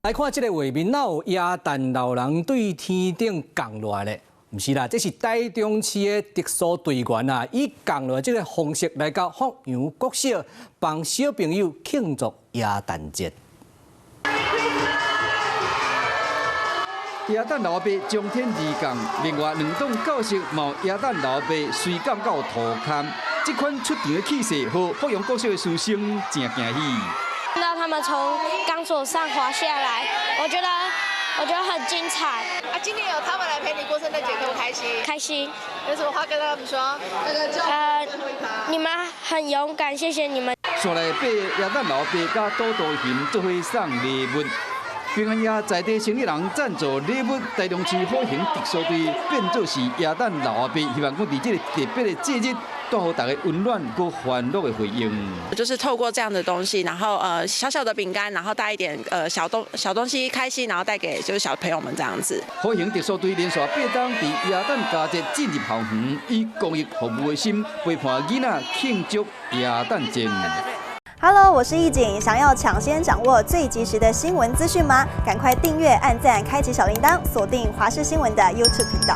来看这个画面，哪有耶诞老人对天顶降落来咧？唔是啦，这是台中市的特殊队员啊，以降落这个方式来到福阳国小，帮小朋友庆祝耶诞节。耶诞老伯将天而降，另外2栋教室冒耶诞老伯随降到涂骹，这款出场的气势，和福阳国小的师生真惊喜。 看到他们从钢索上滑下来，我觉得很精彩。今天有他们来陪你过圣诞节，开不开心？开心。有什么话跟他们说？你们很勇敢，谢谢你们。线内被耶诞老伯甲多多行做伙送礼物。 平安夜在地生意人赞助礼物，台中市好行特殊队变作是耶诞老阿伯，希望讲伫这个特别的节日，带予大家温暖和欢乐的回应。就是透过这样的东西，然后小小的饼干，然后带一点小东西开心，然后带给就是小朋友们这样子。好行特殊队连续8天伫耶诞佳节进入校园，以公益服务的心陪伴囡仔庆祝耶诞节。 Hello， 我是易景，想要抢先掌握最及时的新闻资讯吗？赶快订阅、按赞、开启小铃铛，锁定华视新闻的 YouTube 频道。